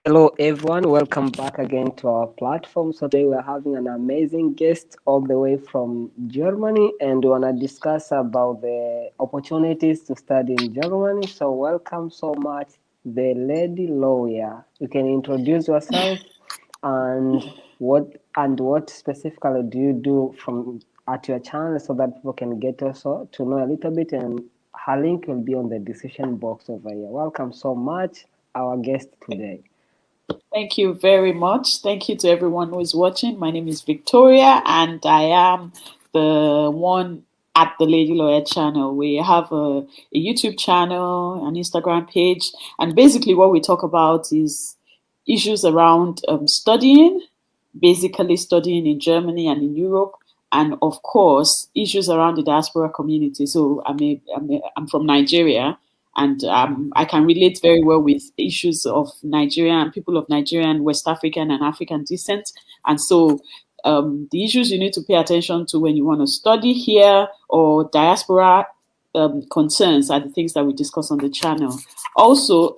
Hello, everyone. Welcome back again to our platform. So today we're having an amazing guest all the way from Germany, and we want to discuss about the opportunities to study in Germany. So welcome so much, the lady lawyer. You can introduce yourself and what specifically do you do from at your channel so that people can get also to know a little bit. And her link will be on the decision box over here. Welcome so much, our guest today. Thank you very much. Thank you to everyone who is watching. My name is Victoria, and I am the one at the Lady Lawyer channel. We have a YouTube channel, an Instagram page, and basically what we talk about is issues around studying, basically studying in Germany and in Europe, and of course issues around the diaspora community. So I'm from Nigeria, and I can relate very well with issues of Nigerian people of Nigerian, West African, and African descent. And so the issues you need to pay attention to when you want to study here or diaspora concerns are the things that we discuss on the channel. Also,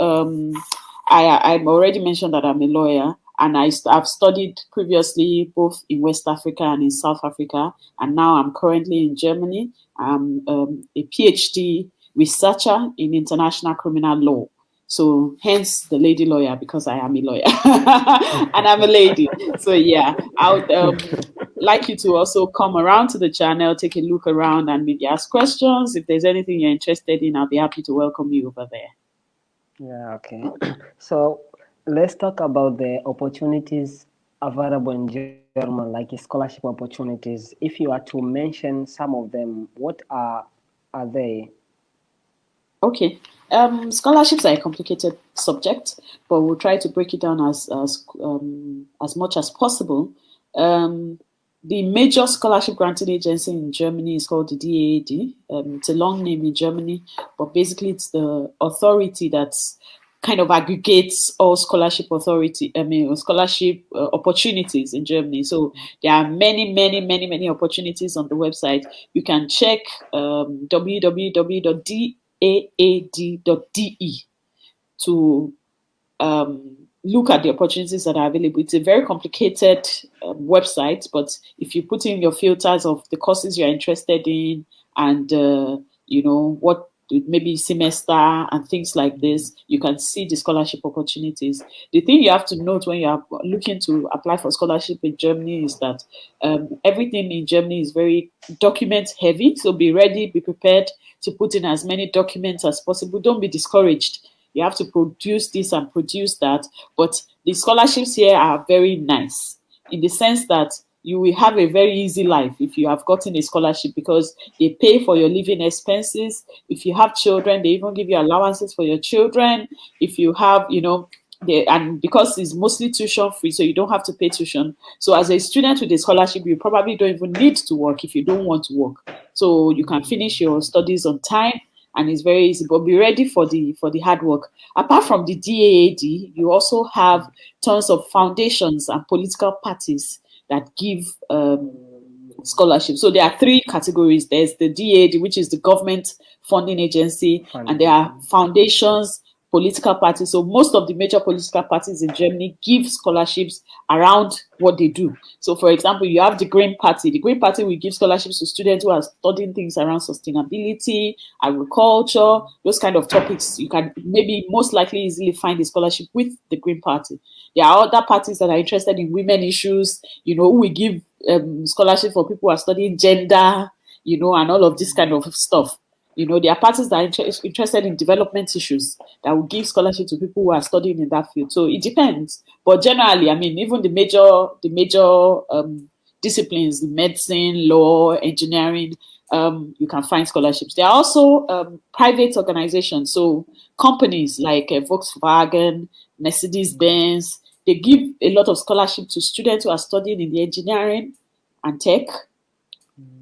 I've already mentioned that I'm a lawyer, and I've studied previously both in West Africa and in South Africa, and now I'm currently in Germany. I'm a PhD researcher in international criminal law. So hence the lady lawyer, because I am a lawyer and I'm a lady. So yeah, I would like you to also come around to the channel, take a look around, and maybe ask questions. If there's anything you're interested in, I'll be happy to welcome you over there. Yeah, okay. So let's talk about the opportunities available in German, like scholarship opportunities. If you are to mention some of them, what are they? Okay. Scholarships are a complicated subject, but we'll try to break it down as much as possible. Um, the major scholarship granting agency in Germany is called the DAAD. It's a long name in Germany, but basically it's the authority that's kind of aggregates all scholarship scholarship opportunities in Germany. So there are many opportunities on the website. You can check www.daad.de to look at the opportunities that are available. It's a very complicated website, but if you put in your filters of the courses you're interested in and what maybe semester and things like this, you can see the scholarship opportunities. The thing you have to note when you are looking to apply for scholarship in Germany is that everything in Germany is very document heavy. So be ready, be prepared to put in as many documents as possible. Don't be discouraged. You have to produce this and produce that. But the scholarships here are very nice in the sense that you will have a very easy life if you have gotten a scholarship, because they pay for your living expenses. If you have children, they even give you allowances for your children. If you have, and because it's mostly tuition free, so you don't have to pay tuition. So as a student with a scholarship, you probably don't even need to work if you don't want to work. So you can finish your studies on time, and it's very easy. But be ready for the hard work. Apart from the DAAD, you also have tons of foundations and political parties that give scholarships. So there are three categories. There's the DAAD, which is the government funding agency, and there are foundations, political parties. So most of the major political parties in Germany give scholarships around what they do. So for example, you have the Green Party. The Green Party will give scholarships to students who are studying things around sustainability, agriculture, those kind of topics. You can maybe most likely easily find a scholarship with the Green Party. There are other parties that are interested in women issues, who will give scholarship for people who are studying gender, and all of this kind of stuff. There are parties that are interested in development issues that will give scholarship to people who are studying in that field. So it depends. But generally, I mean, even the major disciplines, medicine, law, engineering, you can find scholarships. There are also private organizations. So companies like Volkswagen, Mercedes-Benz, they give a lot of scholarship to students who are studying in the engineering and tech,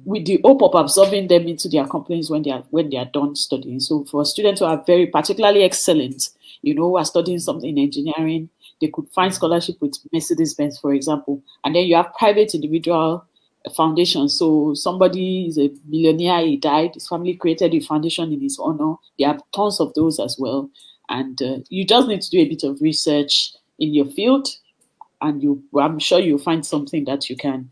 with the hope of absorbing them into their companies when they are done studying. So for students who are very particularly excellent, who are studying something in engineering, they could find scholarship with Mercedes-Benz, for example. And then you have private individual foundations. So somebody is a millionaire, he died, his family created a foundation in his honor. There are tons of those as well. And you just need to do a bit of research in your field, and I'm sure you'll find something that you can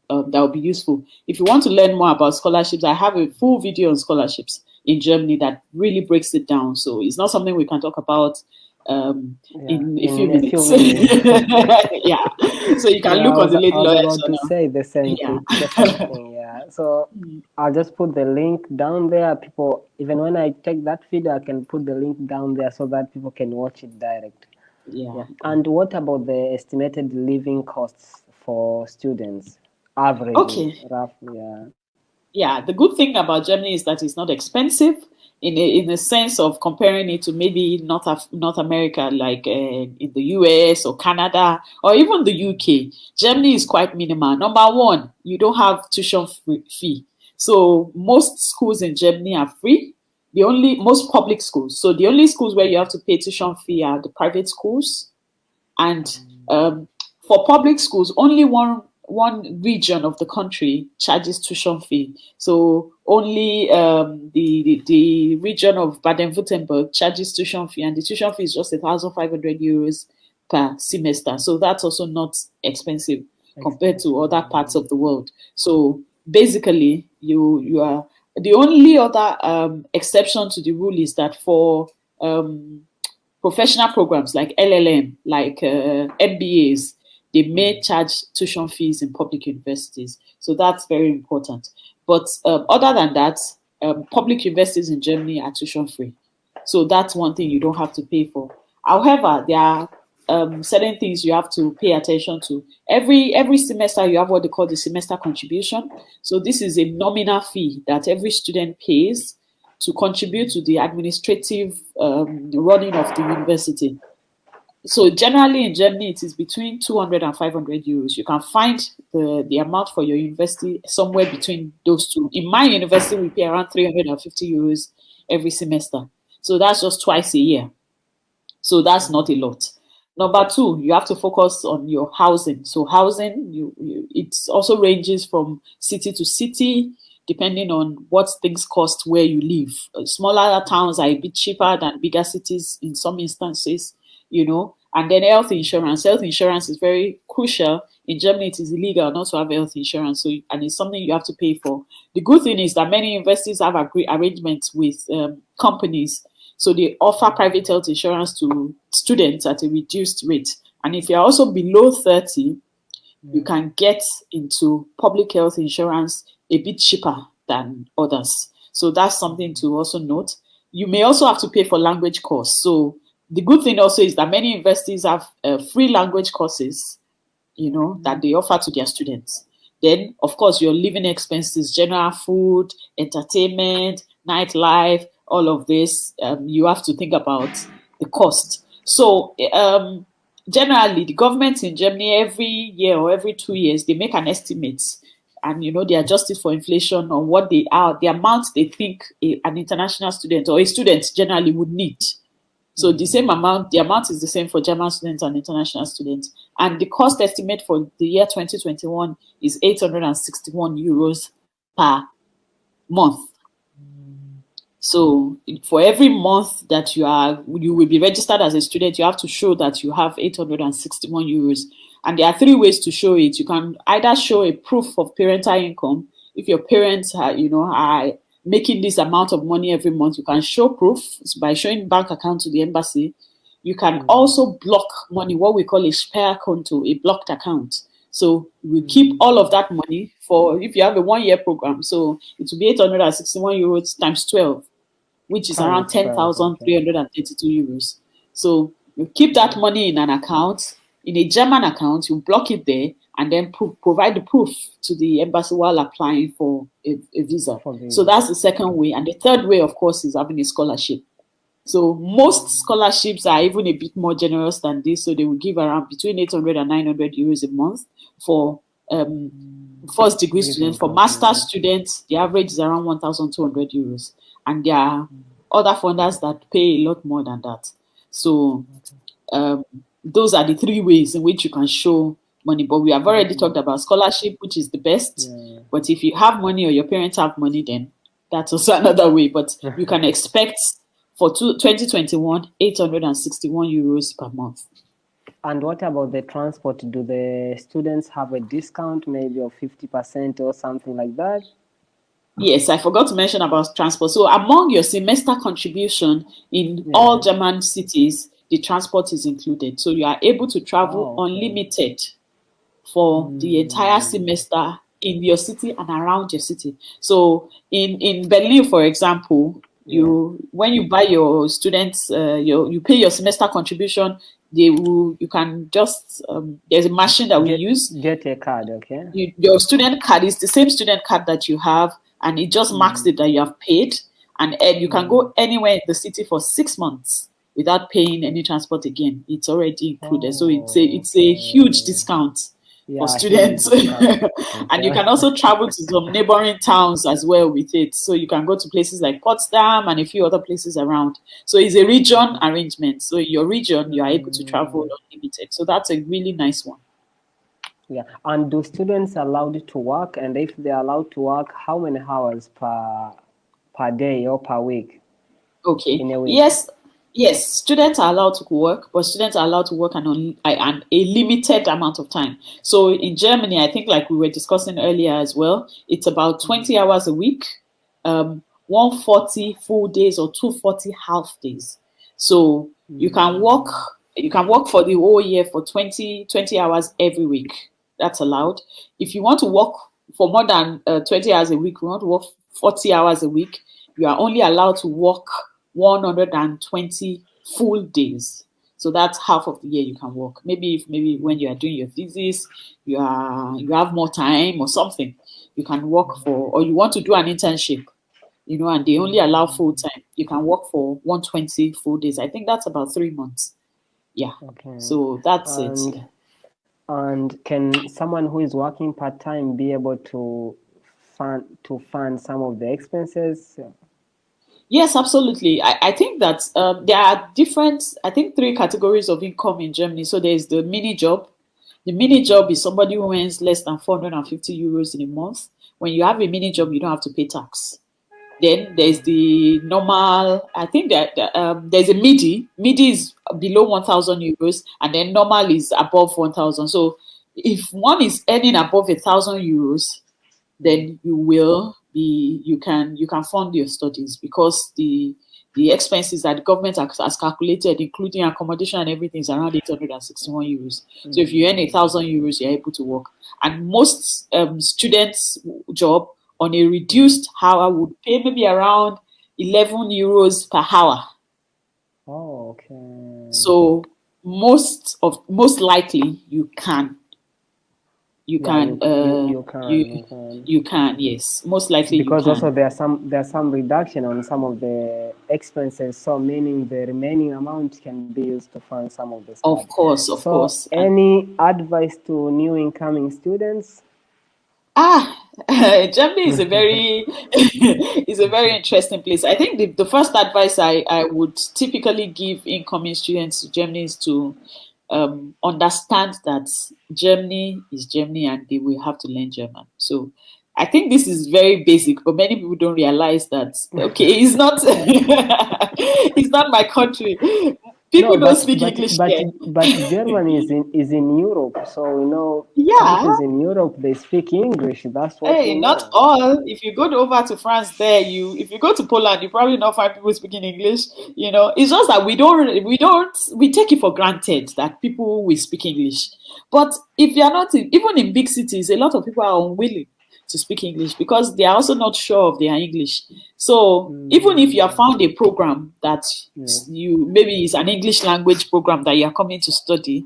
that will be useful. If you want to learn more about scholarships, I have a full video on scholarships in Germany that really breaks it down. So it's not something we can talk about in a few minutes. Yeah, so you can look on the Lady Lawyer channel. To say the same thing. Yeah, so I'll just put the link down there. People, even when I take that video, I can put the link down there so that people can watch it direct. Yeah. And what about the estimated living costs for students? Average, roughly. Yeah, the good thing about Germany is that it's not expensive in the sense of comparing it to maybe North America, like in the US or Canada or even the UK. Germany is quite minimal. Number one, you don't have tuition fee. So most schools in Germany are free. Most public schools. So the only schools where you have to pay tuition fee are the private schools. And for public schools, only one region of the country charges tuition fee. So only the region of Baden-Württemberg charges tuition fee, and the tuition fee is just €1,500 per semester. So that's also not expensive compared to other parts of the world. So basically, you are the only other exception to the rule is that for professional programs like LLM, like MBAs, they may charge tuition fees in public universities. So that's very important. But other than that, public universities in Germany are tuition free. So that's one thing you don't have to pay for. However, there are certain things you have to pay attention to. Every semester, you have what they call the semester contribution. So this is a nominal fee that every student pays to contribute to the administrative running of the university. So generally in Germany, it is between 200 and 500 euros. You can find the amount for your university somewhere between those two. In my university, we pay around 350 euros every semester. So that's just twice a year. So that's not a lot. Number two, you have to focus on your housing. So housing, it also ranges from city to city, depending on what things cost where you live. Smaller towns are a bit cheaper than bigger cities in some instances. And then health insurance. Health insurance is very crucial. In Germany, it is illegal not to have health insurance, and it's something you have to pay for. The good thing is that many universities have arrangements with companies, so they offer private health insurance to students at a reduced rate. And if you're also below 30, you can get into public health insurance a bit cheaper than others. So that's something to also note. You may also have to pay for language course. So the good thing also is that many universities have free language courses, that they offer to their students. Then, of course, your living expenses, general food, entertainment, nightlife, all of this, you have to think about the cost. So generally, the government in Germany, every year or every 2 years, they make an estimate, and they adjust it for inflation on what they are, the amount they think an international student or a student generally would need. So the amount is the same for German students and international students. And the cost estimate for the year 2021 is 861 euros per month. So for every month that you will be registered as a student, you have to show that you have 861 euros. And there are three ways to show it. You can either show a proof of parental income. If your parents are making this amount of money every month, you can show proof by showing bank account to the embassy. You can also block money, what we call a Sperrkonto, a blocked account. So we keep all of that money for if you have a 1-year program. So it will be 861 euros times 12, which is around 10,332 euros. So you keep that money in an account, in a German account, you block it there, and then provide the proof to the embassy while applying for a visa. So that's the second way. And the third way, of course, is having a scholarship. So most scholarships are even a bit more generous than this. So they will give around between 800 and 900 euros a month for first degree students. For master's students, the average is around 1,200 euros. And there are other funders that pay a lot more than that. So those are the three ways in which you can show money. But we have already talked about scholarship, which is the best. But if you have money or your parents have money, then that's also another way. But you can expect for 2021, 861 euros per month. And what about the transport? Do the students have a discount, maybe of 50% or something like that? Yes, I forgot to mention about transport. So among your semester contribution in all Yeah. German cities, the transport is included. So you are able to travel Oh, okay. unlimited for the entire Mm. semester in your city and around your city. So in Berlin, for example, Yeah. when you buy your students, you pay your semester contribution. You can just there's a machine that we Get use. get a card, okay? Your student card is the same student card that you have, and it just marks Mm. it that you have paid, and you can Mm. go anywhere in the city for 6 months without paying any transport again. It's already included, so Oh, it's a huge okay. discount for Yeah, huge students. discount. And you Okay. can also travel to some neighboring towns as well with it, so you can go to places like Potsdam and a few other places around. So it's a region arrangement, so in your region you are able to travel Mm. unlimited, so that's a really nice one. Yeah. And do students allowed to work? And if they're allowed to work, how many hours per day or per week Okay. in a week? Yes. Students are allowed to work, but students are allowed to work a limited amount of time. So in Germany, I think, like we were discussing earlier as well, it's about 20 hours a week, 140 full days or 240 half days. So Mm. you can work for the whole year for 20 hours every week. That's allowed. If you want to work for more than 20 hours a week, you want to work 40 hours a week, you are only allowed to work 120 full days. So that's half of the year you can work. Maybe when you are doing your thesis, you have more time or something. You can work for, or you want to do an internship, and they only allow full Mm. time. You can work for 120 full days. I think that's about 3 months. Yeah. Okay. So that's it. And can someone who is working part-time be able to fund some of the expenses? Yes, absolutely. I think that there are different, I think, three categories of income in Germany. So there's the mini job. The mini job is somebody who earns less than 450 euros in a month. When you have a mini job, you don't have to pay tax. Then there's the normal, I think that there's a MIDI. MIDI is below 1,000 euros, and then normal is above 1,000. So if one is earning above 1,000 euros, then you can fund your studies, because the expenses that the government has calculated, including accommodation and everything, is around 861 euros. So if you earn 1,000 euros, you're able to work. And most students' job on a reduced hour would pay maybe around 11 euros per hour. Oh, okay. So most likely you Yeah, can you can, yes, most likely you because also can. there's some reduction on some of the expenses, so meaning the remaining amount can be used to fund some of the study. Of So, course. And any advice to new incoming students? Germany is a very is a very interesting place. I think the first advice I would typically give incoming students to Germany is to understand that Germany is Germany and they will have to learn German. So I think this is very basic, but many people don't realize that, okay, it's not it's not my country. No, People don't but speak but English but here. but Germany is in Europe, so Yeah. countries in Europe they speak English. That's what we Hey, not know. all. If you go over to France, if you go to Poland, you probably not find people speaking English. It's just that we take it for granted that people will speak English. But if you're not even in big cities, a lot of people are unwilling to speak English because they are also not sure of their English. So even if you have Mm, found a program that yeah, you maybe is an English language program that you are coming to study,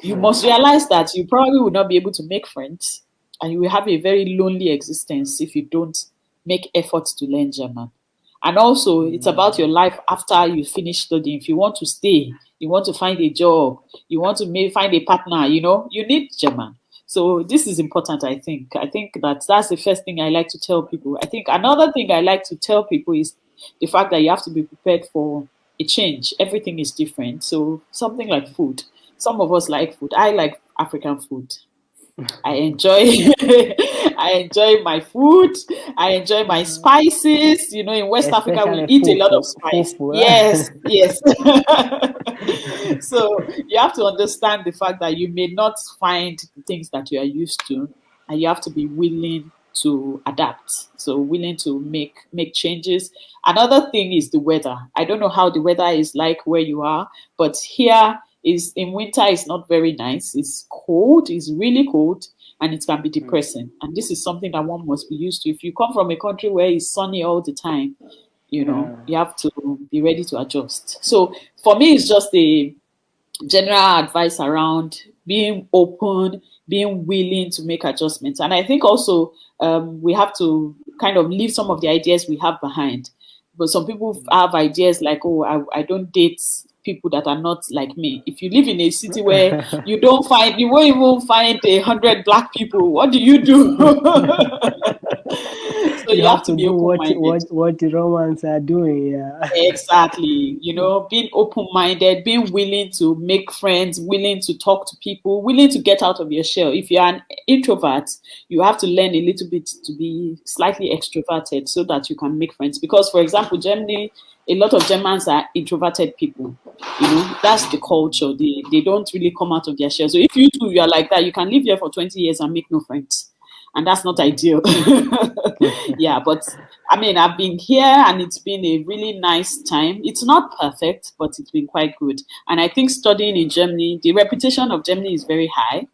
you yeah. must realize that you probably will not be able to make friends, and you will have a very lonely existence if you don't make efforts to learn German. And also, it's about your Mm, life after you finish studying. If you want to stay, you want to find a job, you want to maybe find a partner, you need German. So this is important, I think. I think that's the first thing I like to tell people. I think another thing I like to tell people is the fact that you have to be prepared for a change. Everything is different. So something like food. Some of us like food. I like African food. I enjoy I enjoy my food. I enjoy my spices. You know, in West Africa we Especially eat a lot of fufu. spice. Fufu. Yes, yes. So you have to understand the fact that you may not find the things that you are used to, and you have to be willing to adapt. So willing to make changes. Another thing is the weather. I don't know how the weather is like where you are, but here is in winter it's not very nice. It's cold, it's really cold, and it can be depressing. And this is something that one must be used to. If you come from a country where it's sunny all the time, you know, Yeah. you have to be ready to adjust. So for me, it's just a general advice around being open, being willing to make adjustments. And I think also we have to kind of leave some of the ideas we have behind. But some people have ideas like, oh, I don't date people that are not like me. If you live in a city where you won't even find 100 black people, what do you do? So You you have have to to be do open-minded. what the Romans are doing. Yeah. Exactly. You know, being open minded, being willing to make friends, willing to talk to people, willing to get out of your shell. If you're an introvert, you have to learn a little bit to be slightly extroverted so that you can make friends. Because, for example, Germany, a lot of Germans are introverted people. You know, that's the culture. They don't really come out of their shell. So if you too, you are like that, you can live here for 20 years and make no friends. And that's not ideal. Yeah, but I mean, I've been here and it's been a really nice time. It's not perfect, but it's been quite good. And I think studying in Germany, the reputation of Germany is very high.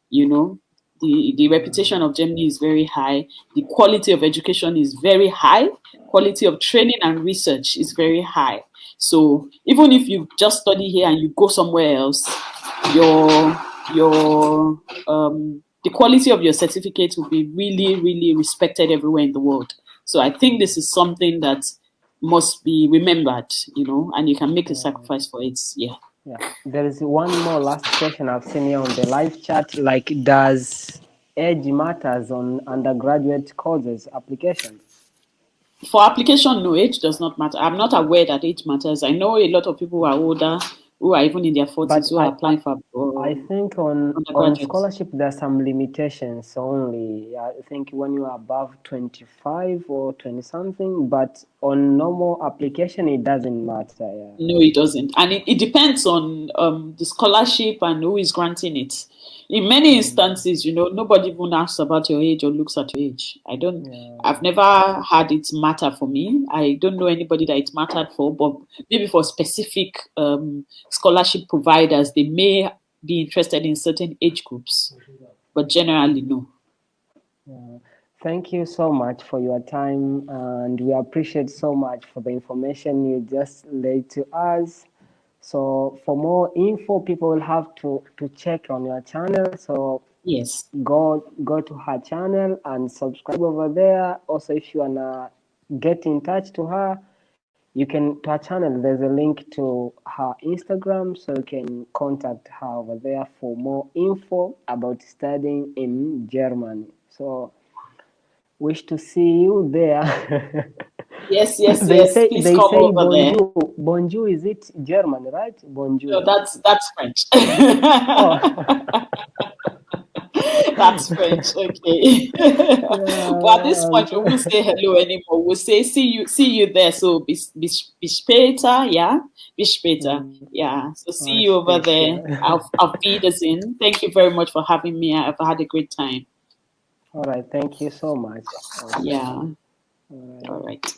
You know, the reputation of Germany is very high. The quality of education is very high. Quality of training and research is very high. So even if you just study here and you go somewhere else, your the quality of your certificate will be really, really respected everywhere in the world. So I think this is something that must be remembered, you know, and you can make a sacrifice for it. Yeah. Yeah. There is one more last question I've seen here on the live chat. Like, does age matters on undergraduate courses application? For application, no, age does not matter. I'm not aware that age matters. I know a lot of people who are older, who are even in their 40s, But who are applying for I think on undergraduates. scholarship there are some limitations only. I think when you are above 25 or 20 something, but on normal application it doesn't matter. Yeah. No, it doesn't. And it depends on the scholarship and who is granting it. In many instances, you know, nobody even asks about your age or looks at your age. I've Yeah. never had it matter for me. I don't know anybody that it mattered for, but maybe for specific scholarship providers, they may be interested in certain age groups, but generally, no. Yeah. Thank you so much for your time, and we appreciate so much for the information you just laid to us. So for more info, people will have to check on your channel. So Yes. go to her channel and subscribe over there. Also, if you wanna get in touch to her, you can to her channel. There's a link to her Instagram, so you can contact her over there for more info about studying in Germany. So wish to see you there. Yes, yes, they yes. say Please they come say over there. bonjour. Bonjour, is it German, right? No, Bonjour. that's French. Oh. That's French, okay. But at this point, we won't say hello anymore. We'll say see you there. So be später, yeah, be später, yeah. So see you over there. Auf Wiedersehen. Thank you very much for having me. I've had a great time. All right, thank you so much. Yeah. All right. All right.